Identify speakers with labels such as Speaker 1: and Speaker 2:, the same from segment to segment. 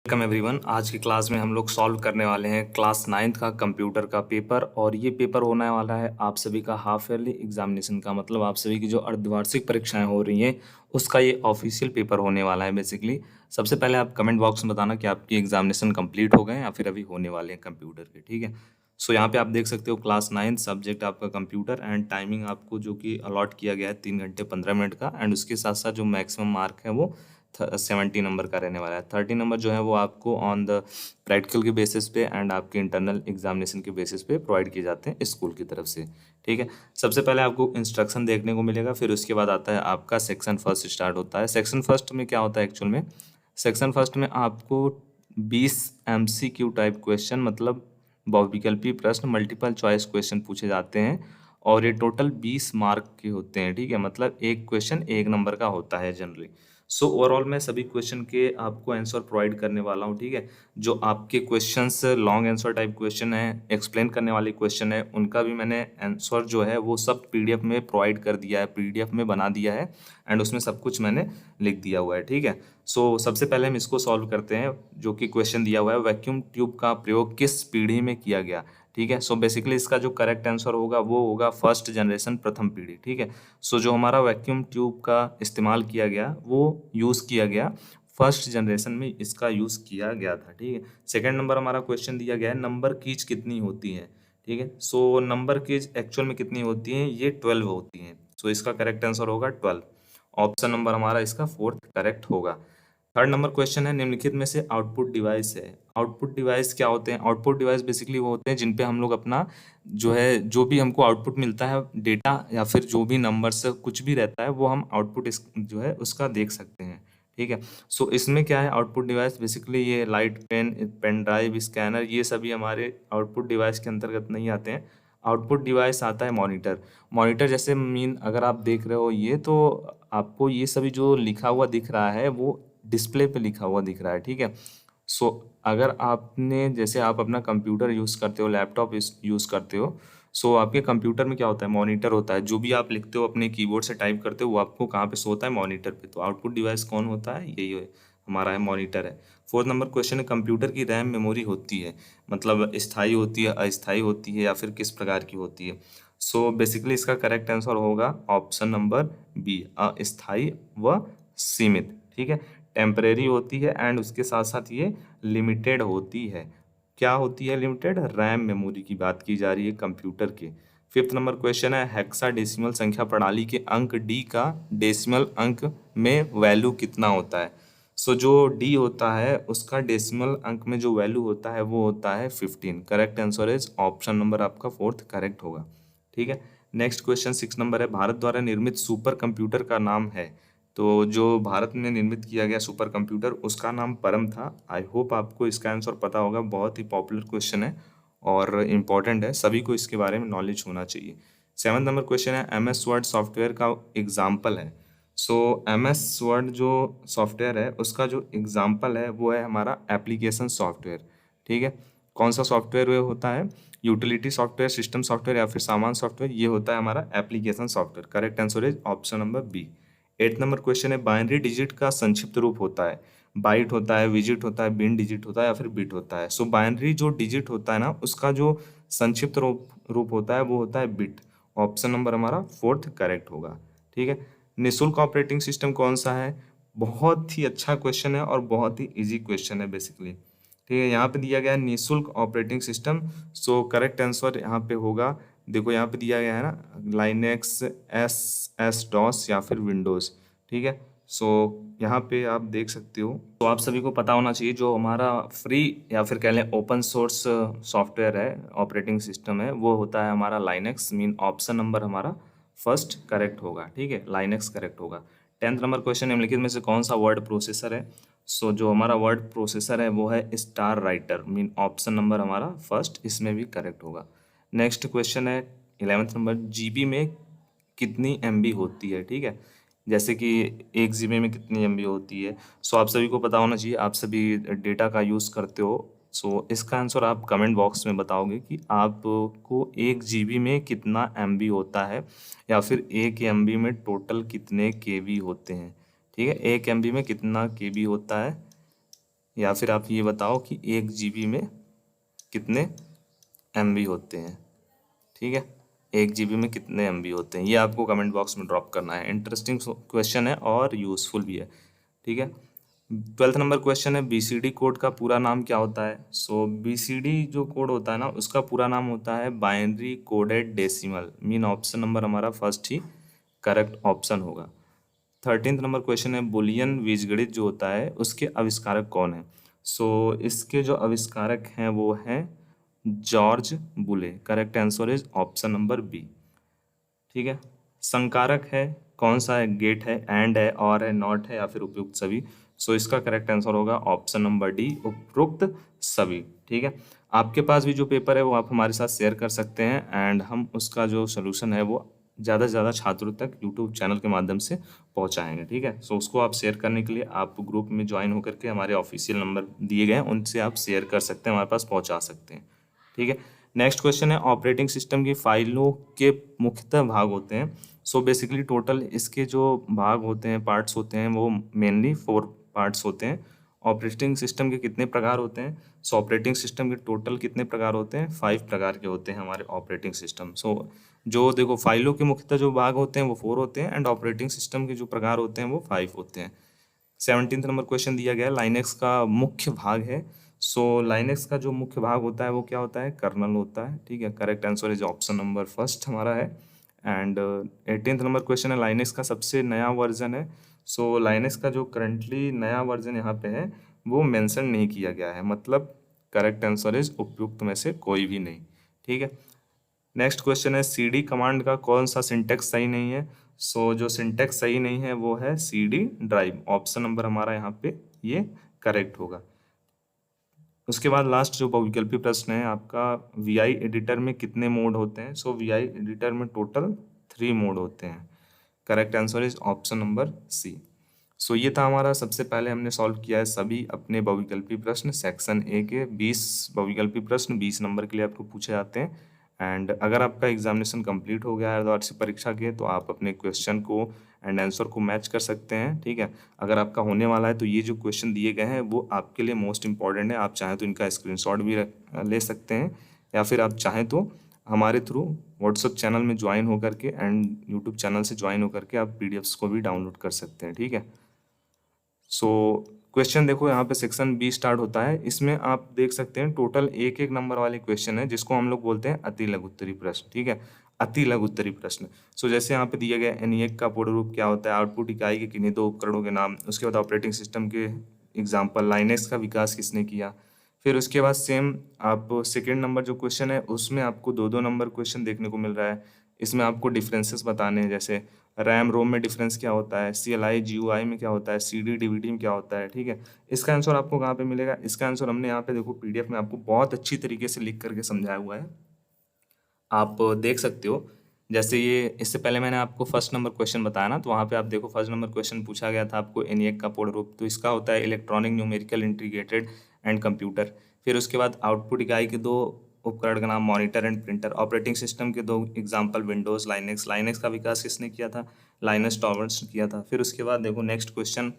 Speaker 1: Welcome everyone. आज की class में हम लोग सॉल्व करने वाले हैं क्लास 9th का कंप्यूटर का पेपर। और ये पेपर होने वाला है आप सभी का हाफ ईयरली एग्जामिनेशन का, मतलब आप सभी की जो अर्धवार्षिक परीक्षाएं हो रही हैं उसका ये ऑफिशियल पेपर होने वाला है बेसिकली। सबसे पहले आप कमेंट बॉक्स में बताना कि आपकी एग्जामिनेशन कंप्लीट हो गए या फिर अभी होने वाले हैं कंप्यूटर के, ठीक है। सो यहाँ पे आप देख सकते हो क्लास 9 सब्जेक्ट आपका कंप्यूटर एंड टाइमिंग आपको जो कि अलॉट किया गया है 3 घंटे 15 मिनट का। एंड उसके साथ साथ जो मैक्सिमम मार्क है वो 70 नंबर का रहने वाला है। 30 नंबर जो है वो आपको ऑन द प्रैक्टिकल के बेसिस पे एंड आपके इंटरनल एग्जामिनेशन के बेसिस पे प्रोवाइड किए जाते हैं स्कूल की तरफ से, ठीक है। सबसे पहले आपको इंस्ट्रक्शन देखने को मिलेगा, फिर उसके बाद आता है आपका सेक्शन फर्स्ट स्टार्ट होता है। सेक्शन फर्स्ट में क्या होता है एक्चुअल में, सेक्शन फर्स्ट में आपको 20 MCQ टाइप क्वेश्चन, मतलब बहुविकल्पी प्रश्न मल्टीपल चॉइस क्वेश्चन पूछे जाते हैं। और ये टोटल 20 मार्क के होते हैं, ठीक है। मतलब एक क्वेश्चन 1 नंबर का होता है जनरली। सो ओवरऑल मैं सभी क्वेश्चन के आपको आंसर प्रोवाइड करने वाला हूँ, ठीक है। जो आपके questions long answer type question है, एक्सप्लेन करने वाले क्वेश्चन है, उनका भी मैंने आंसर जो है वो सब PDF में प्रोवाइड कर दिया है, PDF में बना दिया है। एंड उसमें सब कुछ मैंने लिख दिया हुआ है, ठीक है। सो सबसे पहले हम इसको सॉल्व करते हैं। जो कि क्वेश्चन दिया हुआ है, वैक्यूम ट्यूब का प्रयोग किस पीढ़ी में किया गया, ठीक है। सो बेसिकली इसका जो करेक्ट आंसर होगा वो होगा फर्स्ट जनरेशन, प्रथम पीढ़ी, ठीक है। सो जो हमारा वैक्यूम ट्यूब का इस्तेमाल किया गया वो यूज़ किया गया फर्स्ट जनरेशन में, इसका यूज़ किया गया था, ठीक है। सेकंड नंबर हमारा क्वेश्चन दिया गया है, नंबर कीज कितनी होती है, ठीक है। सो नंबर कीज एक्चुअल में कितनी होती हैं, ये 12 होती हैं। सो इसका करेक्ट आंसर होगा 12। ऑप्शन नंबर हमारा इसका फोर्थ करेक्ट होगा। थर्ड नंबर क्वेश्चन है, निम्नलिखित में से आउटपुट डिवाइस है। आउटपुट डिवाइस क्या होते हैं? आउटपुट डिवाइस बेसिकली वो होते हैं जिन पे हम लोग अपना जो है, जो भी हमको आउटपुट मिलता है डेटा या फिर जो भी नंबर्स कुछ भी रहता है वो हम आउटपुट जो है उसका देख सकते हैं, ठीक है। सो इसमें क्या है, आउटपुट डिवाइस बेसिकली ये light pen, pen drive, scanner, ये सभी हमारे आउटपुट डिवाइस के अंतर्गत नहीं आते हैं। आउटपुट डिवाइस आता है मॉनिटर। मॉनिटर जैसे मीन अगर आप देख रहे हो ये, तो आपको ये सभी जो लिखा हुआ दिख रहा है वो डिस्प्ले पे लिखा हुआ दिख रहा है, ठीक है। सो अगर आपने, जैसे आप अपना कंप्यूटर यूज़ करते हो, लैपटॉप यूज़ करते हो, सो आपके कंप्यूटर में क्या होता है, मॉनिटर होता है। जो भी आप लिखते हो अपने कीबोर्ड से टाइप करते हो वो आपको कहाँ पे शो होता है, मॉनिटर पे। तो आउटपुट डिवाइस कौन होता है, यही है हमारा है, मॉनिटर है। फोर्थ नंबर क्वेश्चन है, कंप्यूटर की रैम मेमोरी होती है, मतलब स्थायी होती है, अस्थायी होती है, या फिर किस प्रकार की होती है। सो बेसिकली इसका करेक्ट आंसर होगा ऑप्शन नंबर बी, अस्थायी व सीमित, ठीक है। टेम्परेरी होती है एंड उसके साथ साथ ये लिमिटेड होती है। क्या होती है लिमिटेड? रैम मेमोरी की बात की जा रही है कंप्यूटर के। फिफ्थ नंबर क्वेश्चन है, हेक्साडेसिमल संख्या प्रणाली के अंक डी का डेसिमल अंक में वैल्यू कितना होता है। सो जो डी होता है उसका डेसिमल अंक में जो वैल्यू होता है वो होता है 15। Correct answer is option number आपका फोर्थ करेक्ट होगा, ठीक है। नेक्स्ट क्वेश्चन 6 नंबर है, भारत द्वारा निर्मित सुपर कंप्यूटर का नाम है। तो जो भारत में निर्मित किया गया सुपर कंप्यूटर उसका नाम परम था। आई होप आपको इसका आंसर पता होगा, बहुत ही पॉपुलर क्वेश्चन है और इम्पॉर्टेंट है, सभी को इसके बारे में नॉलेज होना चाहिए। 7 नंबर क्वेश्चन है, MS वर्ड सॉफ्टवेयर का एग्जाम्पल है। सो MS वर्ड जो सॉफ्टवेयर है उसका जो एग्जाम्पल है वो है हमारा एप्लीकेशन सॉफ्टवेयर, ठीक है। कौन सा सॉफ्टवेयर वो होता है, यूटिलिटी सॉफ्टवेयर, सिस्टम सॉफ्टवेयर या फिर सामान सॉफ्टवेयर, ये होता है हमारा application software. Correct answer is option number B. 8 number question है, बाइनरी डिजिट का संक्षिप्त रूप होता है। बाइट होता है, विजिट होता है, बिन डिजिट होता है या फिर बिट होता है। सो बाइनरी जो डिजिट होता है ना उसका जो संक्षिप्त रूप होता है वो होता है बिट। ऑप्शन नंबर हमारा फोर्थ करेक्ट होगा, ठीक है। निःशुल्क ऑपरेटिंग सिस्टम कौन सा है? बहुत ही अच्छा क्वेश्चन है और बहुत ही इजी क्वेश्चन है बेसिकली, ठीक है। यहाँ पे दिया गया है निःशुल्क operating system. So correct answer यहाँ पे होगा, देखो यहाँ पे दिया गया है ना, लाइनेक्स, एस डॉस या फिर विंडोज़, ठीक है। सो यहाँ पे आप देख सकते हो। तो आप सभी को पता होना चाहिए जो हमारा फ्री या फिर कह लें ओपन सोर्स सॉफ्टवेयर है, ऑपरेटिंग सिस्टम है, वो होता है हमारा लाइनेक्स। मीन ऑप्शन नंबर हमारा फर्स्ट करेक्ट होगा, ठीक है, लाइनेक्स करेक्ट होगा। 10th नंबर क्वेश्चन, निम्नलिखित में से कौन सा वर्ड प्रोसेसर है? सो जो हमारा वर्ड प्रोसेसर है वो है star writer. Mean option number हमारा फर्स्ट इसमें भी करेक्ट होगा। नेक्स्ट क्वेश्चन है 11th नंबर, जीबी में कितनी एमबी होती है, ठीक है। जैसे कि 1 जीबी में कितनी एमबी होती है। सो आप सभी को पता होना चाहिए, आप सभी डेटा का यूज़ करते हो। सो इसका आंसर आप कमेंट बॉक्स में बताओगे कि आपको 1 जीबी में कितना एमबी होता है, या फिर 1 एमबी में टोटल कितने केबी होते हैं, ठीक है। 1 एमबी में कितना केबी होता है, या फिर आप ये बताओ कि 1 GB में कितने MB होते हैं। ठीक है, 1 GB में कितने MB होते हैं, ये आपको कमेंट बॉक्स में ड्रॉप करना है। इंटरेस्टिंग क्वेश्चन है और यूजफुल भी है। ठीक है, 12th नंबर क्वेश्चन है, BCD कोड का पूरा नाम क्या होता है। सो BCD जो कोड होता है ना, उसका पूरा नाम होता है binary coded decimal. Mean option number हमारा फर्स्ट ही करेक्ट ऑप्शन होगा। 13th नंबर क्वेश्चन है, बुलियन बीजगणित जो होता है उसके आविष्कारक कौन है। सो इसके जो आविष्कारक हैं वो हैं George Boole. Correct answer is option number B. ठीक है, संकारक है कौन सा है, गेट है, एंड है, और है, नॉट है, या फिर उपयुक्त सभी। सो इसका करेक्ट आंसर होगा ऑप्शन नंबर डी, उपयुक्त सभी। ठीक है, आपके पास भी जो पेपर है वो आप हमारे साथ शेयर कर सकते हैं एंड हम उसका जो सोल्यूशन है वो ज़्यादा से ज़्यादा छात्रों तक यूट्यूब चैनल के माध्यम से पहुंचाएंगे। ठीक है, सो उसको आप शेयर करने के लिए आप ग्रुप में ज्वाइन होकर के हमारे ऑफिशियल नंबर दिए गए हैं उनसे आप शेयर कर सकते हैं, हमारे पास पहुंचा सकते हैं। ठीक है, नेक्स्ट क्वेश्चन है, ऑपरेटिंग सिस्टम की फाइलों के मुख्यतः भाग होते हैं। सो बेसिकली टोटल इसके जो भाग होते हैं, पार्ट्स होते हैं, वो मेनली 4 पार्ट्स होते हैं। ऑपरेटिंग सिस्टम के कितने प्रकार होते हैं। सो ऑपरेटिंग सिस्टम के टोटल कितने प्रकार होते हैं, 5 प्रकार के होते हैं हमारे ऑपरेटिंग सिस्टम। सो जो देखो फाइलों के मुख्यतः जो भाग होते हैं वो 4 होते हैं एंड ऑपरेटिंग सिस्टम के जो प्रकार होते हैं वो 5 होते हैं। 17th नंबर क्वेश्चन दिया गया है, लाइनेक्स का मुख्य भाग है। सो लाइनेक्स का जो मुख्य भाग होता है वो क्या होता है, कर्नल होता है। ठीक है, correct answer is option number first हमारा है। एंड 18th नंबर क्वेश्चन है, लाइनेक्स का सबसे नया वर्जन है। सो लाइनेक्स का जो करंटली नया वर्जन यहाँ पे है वो मेंशन नहीं किया गया है, मतलब करेक्ट आंसर इज उपयुक्त में से कोई भी नहीं। ठीक है, नेक्स्ट क्वेश्चन है, CD कमांड का कौन सा सिंटेक्स सही नहीं है। सो जो सिंटेक्स सही नहीं है वो है CD ड्राइव। ऑप्शन नंबर हमारा यहाँ पे ये करेक्ट होगा। उसके बाद लास्ट जो बहुविकल्पी प्रश्न है आपका, VI एडिटर में कितने मोड होते हैं। सो VI एडिटर में टोटल 3 मोड होते हैं। Correct answer is option number C. So ये था हमारा, सबसे पहले हमने सॉल्व किया है सभी अपने बहुविकल्पी प्रश्न सेक्शन ए के 20 बहुविकल्पी प्रश्न 20 नंबर के लिए आपको पूछे जाते हैं। एंड अगर आपका एग्जामिनेशन कंप्लीट हो गया है वार्षिक परीक्षा के, तो आप अपने क्वेश्चन को एंड आंसर को मैच कर सकते हैं। ठीक है, अगर आपका होने वाला है तो ये जो क्वेश्चन दिए गए हैं वो आपके लिए मोस्ट इंपॉर्टेंट है। आप चाहें तो इनका स्क्रीनशॉट भी ले सकते हैं, या फिर आप चाहें तो हमारे थ्रू व्हाट्सएप चैनल में ज्वाइन होकर के एंड यूट्यूब चैनल से ज्वाइन होकर के आप PDFs को भी डाउनलोड कर सकते हैं। ठीक है, सो क्वेश्चन देखो यहाँ पे सेक्शन बी स्टार्ट होता है, इसमें आप देख सकते हैं टोटल एक एक नंबर वाले क्वेश्चन है जिसको हम लोग बोलते हैं अति लघु उत्तरी प्रश्न। ठीक है, अति लघु उत्तरी प्रश्न। सो जैसे यहाँ पे दिया गया ENIAC का पूर्ण रूप क्या होता है, आउटपुट इकाई के किन्हीं 2 उपकरणों के नाम, उसके बाद ऑपरेटिंग सिस्टम के एग्जाम्पल, लाइनेक्स का विकास किसने किया। फिर उसके बाद सेम आप सेकेंड नंबर जो क्वेश्चन है उसमें आपको 2-2 नंबर क्वेश्चन देखने को मिल रहा है। इसमें आपको डिफरेंसेस बताने हैं, जैसे रैम रोम में डिफरेंस क्या होता है, CLI GUI में क्या होता है, CD DVD में क्या होता है। ठीक है, इसका आंसर आपको कहाँ पे मिलेगा, इसका आंसर हमने यहाँ पे देखो PDF में आपको बहुत अच्छी तरीके से लिख करके समझाया हुआ है, आप देख सकते हो। जैसे ये इससे पहले मैंने आपको फर्स्ट नंबर क्वेश्चन बताया ना, तो वहाँ पे आप देखो फर्स्ट नंबर क्वेश्चन पूछा गया था आपको ENIAC का पूर्ण रूप, तो इसका होता है electronic numerical integrated and computer. फिर उसके बाद आउटपुट इकाई के 2 उपकरण का नाम, monitor and printer. Operating system के 2 एग्जाम्पल, विंडोज, लाइनेक्स। लाइनेक्स का विकास किसने किया था, लाइनस टॉर्वल्ड्स ने किया था। फिर उसके बाद देखो नेक्स्ट क्वेश्चन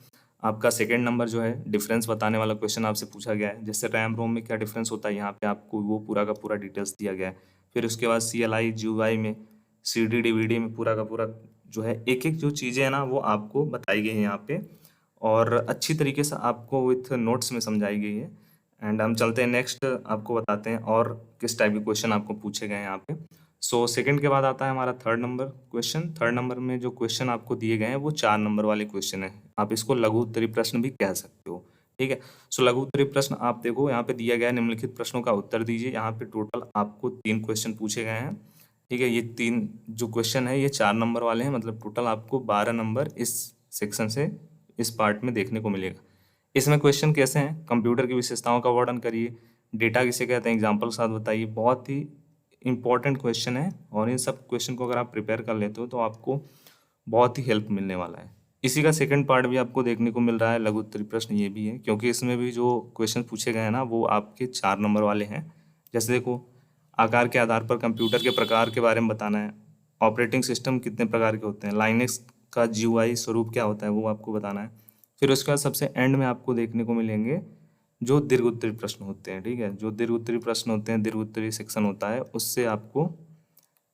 Speaker 1: आपका सेकंड नंबर जो है डिफरेंस बताने वाला क्वेश्चन आपसे पूछा गया है, जैसे रैम रोम में क्या डिफरेंस होता है, यहाँ पे आपको वो पूरा का पूरा डिटेल्स दिया गया है। फिर उसके बाद CLI GUI में, CD DVD में पूरा का पूरा जो है एक एक जो चीज़ें हैं ना वो आपको बताई गई हैं यहाँ पे, और अच्छी तरीके से आपको विथ नोट्स में समझाई गई है। एंड हम चलते हैं नेक्स्ट, आपको बताते हैं और किस टाइप के क्वेश्चन आपको पूछे गए हैं यहाँ पे। सो सेकंड के बाद आता है हमारा third number question. Third number में जो क्वेश्चन आपको दिए गए हैं वो 4 नंबर वाले क्वेश्चन है, आप इसको लघु उत्तरी प्रश्न भी कह सकते हो। ठीक है, सो लघु उत्तरी प्रश्न आप देखो यहाँ पे दिया गया है, निम्नलिखित प्रश्नों का उत्तर दीजिए। यहाँ पे टोटल आपको 3 क्वेश्चन पूछे गए हैं। ठीक है, ये 3 जो क्वेश्चन है ये 4 नंबर वाले हैं, मतलब टोटल आपको 12 नंबर इस सेक्शन से, इस पार्ट में देखने को मिलेगा। इसमें क्वेश्चन कैसे हैं, कंप्यूटर की विशेषताओं का वर्णन करिए, डेटा किसे कहते हैं एग्जाम्पल के साथ बताइए। बहुत ही इंपॉर्टेंट क्वेश्चन है और इन सब क्वेश्चन को अगर आप प्रिपेयर कर लेते हो तो आपको बहुत ही हेल्प मिलने वाला है। इसी का सेकंड पार्ट भी आपको देखने को मिल रहा है, लघु उत्तरी प्रश्न ये भी है, क्योंकि इसमें भी जो क्वेश्चन पूछे गए हैं ना वो आपके 4 नंबर वाले हैं। जैसे देखो, आकार के आधार पर कंप्यूटर के प्रकार के बारे में बताना है, ऑपरेटिंग सिस्टम कितने प्रकार के होते हैं, लाइनेक्स का GUI स्वरूप क्या होता है वो आपको बताना है। फिर उसके बाद सबसे एंड में आपको देखने को मिलेंगे जो दीर्घ उत्तरीय प्रश्न होते हैं, ठीक है, जो दीर्घ उत्तरीय प्रश्न होते हैं, दीर्घ उत्तरीय सेक्शन होता है, उससे आपको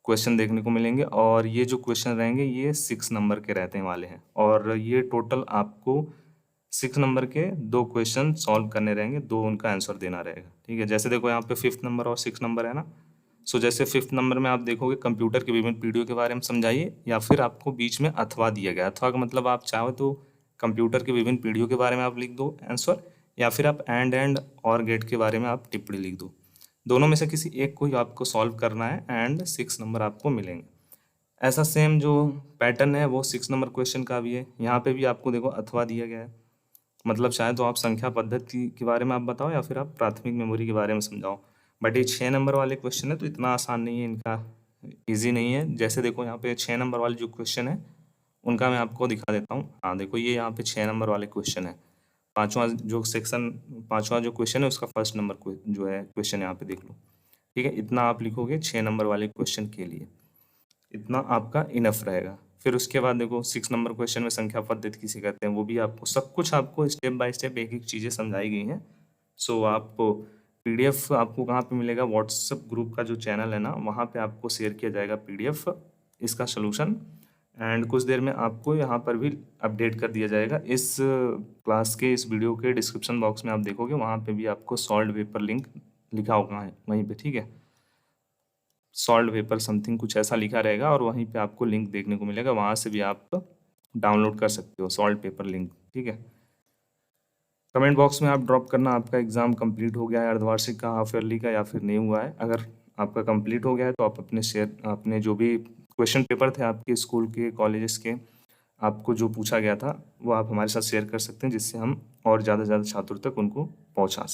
Speaker 1: क्वेश्चन देखने को मिलेंगे। और ये जो क्वेश्चन रहेंगे ये 6 नंबर के रहने वाले हैं, और ये टोटल आपको 6 नंबर के 2 क्वेश्चन सॉल्व करने रहेंगे, 2 उनका आंसर देना रहेगा, ठीक है। जैसे देखो यहाँ पे 5th नंबर और 6 नंबर है ना। सो जैसे 5th नंबर में आप देखोगे कंप्यूटर के विभिन्न पीढ़ियों के बारे में समझाइए, या फिर आपको बीच में अथवा दिया गया। अथवा का मतलब आप चाहो तो कंप्यूटर के विभिन्न पीढ़ियों के बारे में आप लिख दो आंसर, या फिर आप एंड और गेट के बारे में आप टिप्पणी लिख दो। दोनों में से किसी एक को ही आपको सॉल्व करना है एंड 6 नंबर आपको मिलेंगे। ऐसा सेम जो पैटर्न है वो 6 नंबर क्वेश्चन का भी है। यहाँ पे भी आपको देखो अथवा दिया गया है, मतलब चाहे तो आप संख्या पद्धति के बारे में आप बताओ, या फिर आप प्राथमिक मेमोरी के बारे में समझाओ। बट ये 6 नंबर वाले क्वेश्चन है तो इतना आसान नहीं है, इनका ईजी नहीं है। जैसे देखो यहाँ पे 6 नंबर वाले जो क्वेश्चन है उनका मैं आपको दिखा देता हूँ। हाँ देखो, ये यहाँ पे 6 नंबर वाले क्वेश्चन है। पांचवा जो क्वेश्चन है उसका फर्स्ट नंबर जो है क्वेश्चन यहाँ पे देख लो, ठीक है। इतना आप लिखोगे 6 नंबर वाले क्वेश्चन के लिए, इतना आपका इनफ रहेगा। फिर उसके बाद देखो 6 नंबर क्वेश्चन में संख्या पद्धति किसे कहते हैं, वो भी आपको सब कुछ आपको स्टेप बाय स्टेप एक एक चीज़ें समझाई गई हैं। सो आप पीडीएफ आपको कहाँ पे मिलेगा, व्हाट्सएप ग्रुप का जो चैनल है ना, वहाँ पे आपको शेयर किया जाएगा पीडीएफ इसका सोल्यूशन। एंड कुछ देर में आपको यहाँ पर भी अपडेट कर दिया जाएगा। इस क्लास के इस वीडियो के डिस्क्रिप्शन बॉक्स में आप देखोगे, वहाँ पे भी आपको सॉल्व पेपर लिंक लिखा होगा है वहीं पे, ठीक है। सॉल्व पेपर समथिंग कुछ ऐसा लिखा रहेगा, और वहीं पे आपको लिंक देखने को मिलेगा, वहाँ से भी आप डाउनलोड कर सकते हो सॉल्व पेपर लिंक, ठीक है। कमेंट बॉक्स में आप ड्रॉप करना आपका एग्ज़ाम कंप्लीट हो गया है, अर्धवार्षिक का, हाफ ईयरली का, या फिर नहीं हुआ है। अगर आपका कंप्लीट हो गया है तो आप अपने जो भी क्वेश्चन पेपर थे आपके स्कूल के, कॉलेजेस के, आपको जो पूछा गया था वो आप हमारे साथ शेयर कर सकते हैं, जिससे हम और ज़्यादा से ज़्यादा छात्रों तक उनको पहुँचा सकें।